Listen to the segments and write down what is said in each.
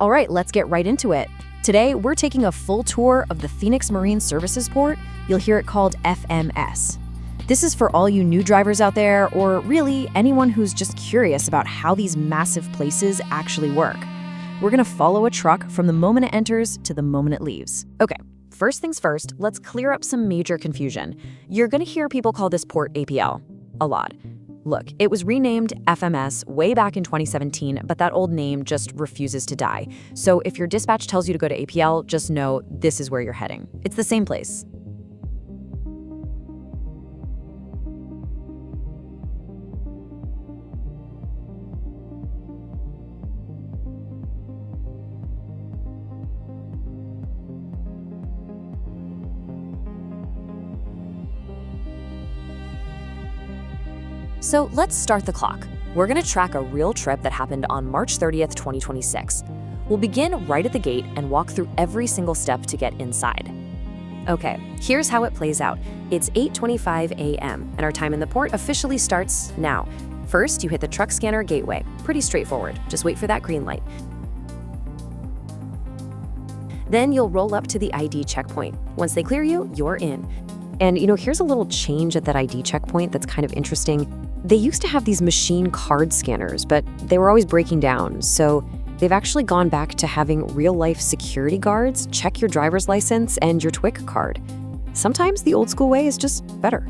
All right, let's get right into it. Today, we're taking a full tour of the Fenix Marine Services Port. You'll hear it called FMS. This is for all you new drivers out there, or really anyone who's just curious about how these massive places actually work. We're gonna follow a truck from the moment it enters to the moment it leaves. Okay, first things first, let's clear up some major confusion. You're gonna hear people call this port APL a lot. Look, it was renamed FMS way back in 2017, but that old name just refuses to die. So if your dispatch tells you to go to APL, just know this is where you're heading. It's the same place. So let's start the clock. We're gonna track a real trip that happened on March 30th, 2026. We'll begin right at the gate and walk through every single step to get inside. Okay, here's how it plays out. It's 8:25 a.m. and our time in the port officially starts now. First, you hit the truck scanner gateway. Pretty straightforward, just wait for that green light. Then you'll roll up to the ID checkpoint. Once they clear you, you're in. And here's a little change at that ID checkpoint that's kind of interesting. They used to have these machine card scanners, but they were always breaking down. So they've actually gone back to having real-life security guards check your driver's license and your TWIC card. Sometimes the old school way is just better.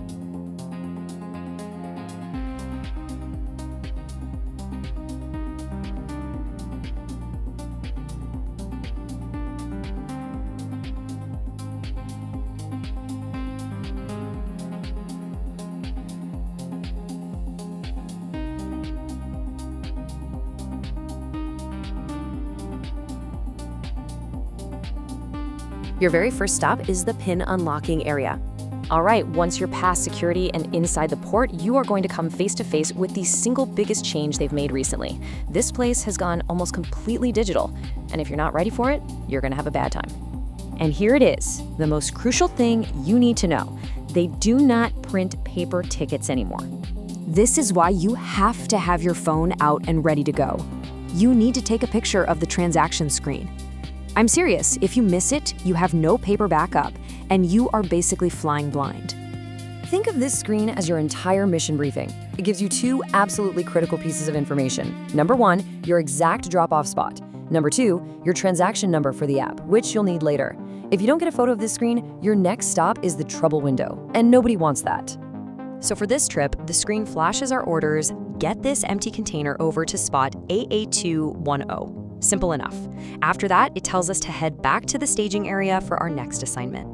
Your very first stop is the PIN unlocking area. All right, once you're past security and inside the port, you are going to come face to face with the single biggest change they've made recently. This place has gone almost completely digital, and if you're not ready for it, you're gonna have a bad time. And here it is, the most crucial thing you need to know. They do not print paper tickets anymore. This is why you have to have your phone out and ready to go. You need to take a picture of the transaction screen. I'm serious, if you miss it, you have no paper backup, and you are basically flying blind. Think of this screen as your entire mission briefing. It gives you two absolutely critical pieces of information. Number one, your exact drop-off spot. Number two, your transaction number for the app, which you'll need later. If you don't get a photo of this screen, your next stop is the trouble window, and nobody wants that. So for this trip, the screen flashes our orders, get this empty container over to spot AA210. Simple enough. After that, it tells us to head back to the staging area for our next assignment.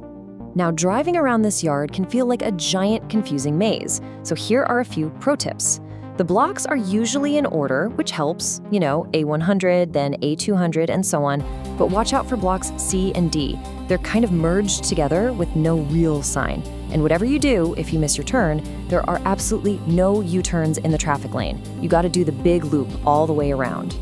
Now, driving around this yard can feel like a giant, confusing maze. So here are a few pro tips. The blocks are usually in order, which helps, A100, then A200, and so on. But watch out for blocks C and D. They're kind of merged together with no real sign. And whatever you do, if you miss your turn, there are absolutely no U-turns in the traffic lane. You gotta do the big loop all the way around.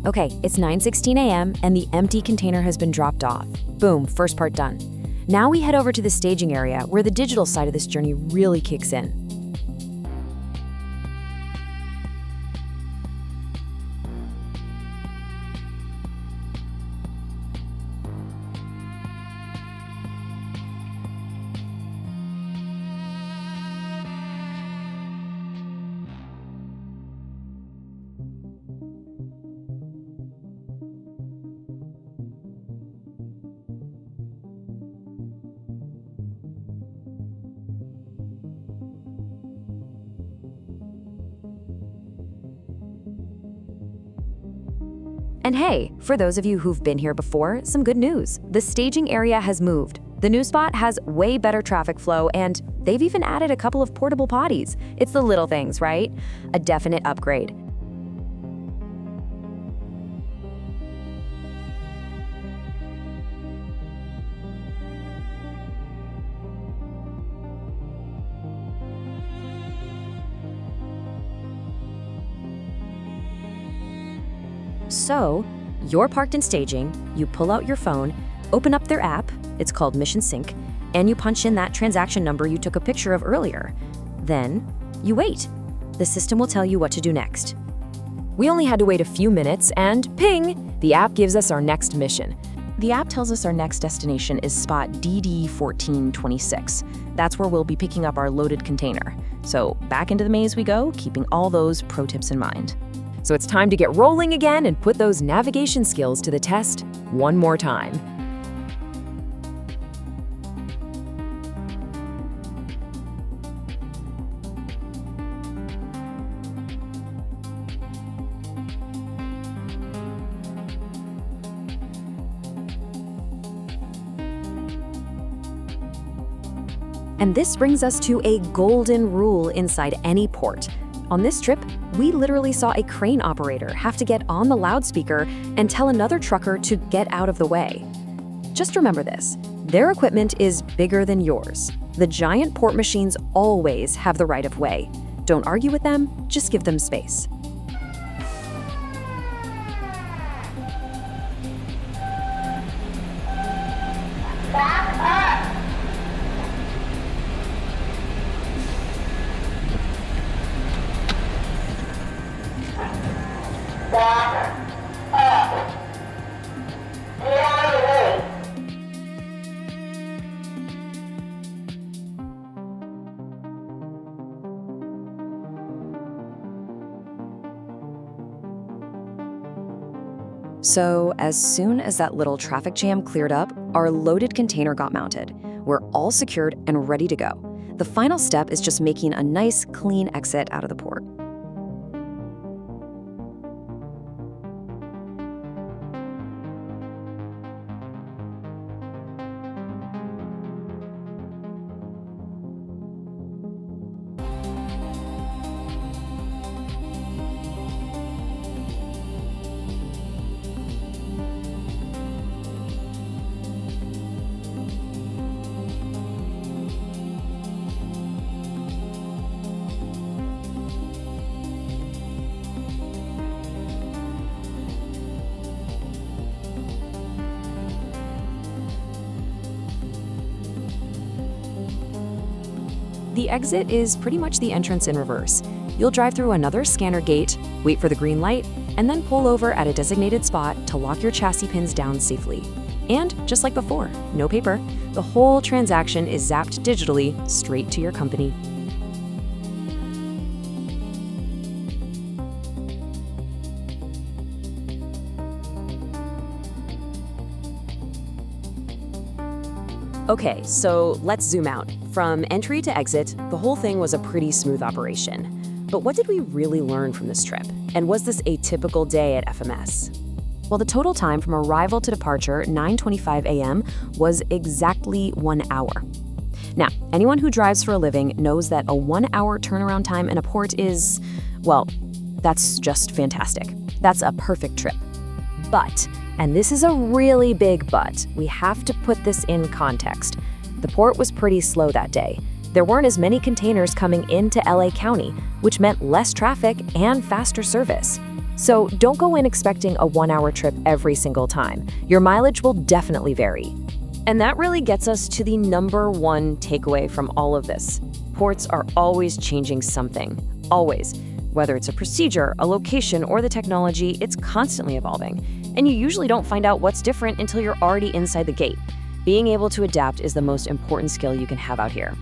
Okay, it's 9:16 a.m. and the empty container has been dropped off. Boom, first part done. Now we head over to the staging area where the digital side of this journey really kicks in. And hey, for those of you who've been here before, some good news. The staging area has moved. The new spot has way better traffic flow, and they've even added a couple of portable potties. It's the little things, right? A definite upgrade. So, you're parked in staging, you pull out your phone, open up their app, it's called Mission Sync, and you punch in that transaction number you took a picture of earlier. Then, you wait. The system will tell you what to do next. We only had to wait a few minutes, and ping! The app gives us our next mission. The app tells us our next destination is spot DD1426. That's where we'll be picking up our loaded container. So, back into the maze we go, keeping all those pro tips in mind. So it's time to get rolling again and put those navigation skills to the test one more time. And this brings us to a golden rule inside any port. On this trip, we literally saw a crane operator have to get on the loudspeaker and tell another trucker to get out of the way. Just remember this, their equipment is bigger than yours. The giant port machines always have the right of way. Don't argue with them, just give them space. So, as soon as that little traffic jam cleared up, our loaded container got mounted. We're all secured and ready to go. The final step is just making a nice, clean exit out of the port. The exit is pretty much the entrance in reverse. You'll drive through another scanner gate, wait for the green light, and then pull over at a designated spot to lock your chassis pins down safely. And just like before, no paper, the whole transaction is zapped digitally straight to your company. Okay, so let's zoom out. From entry to exit, the whole thing was a pretty smooth operation. But what did we really learn from this trip? And was this a typical day at FMS? Well, the total time from arrival to departure, 9:25 a.m., was exactly 1 hour. Now, anyone who drives for a living knows that a 1 hour turnaround time in a port is, well, that's just fantastic. That's a perfect trip. But, and this is a really big but, we have to put this in context. The port was pretty slow that day. There weren't as many containers coming into LA County, which meant less traffic and faster service. So don't go in expecting a 1-hour trip every single time. Your mileage will definitely vary. And that really gets us to the number one takeaway from all of this. Ports are always changing something. Always. Whether it's a procedure, a location, or the technology, it's constantly evolving. And you usually don't find out what's different until you're already inside the gate. Being able to adapt is the most important skill you can have out here.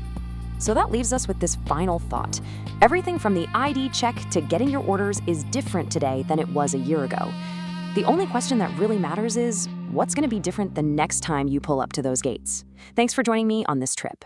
So that leaves us with this final thought. Everything from the ID check to getting your orders is different today than it was a year ago. The only question that really matters is, what's going to be different the next time you pull up to those gates? Thanks for joining me on this trip.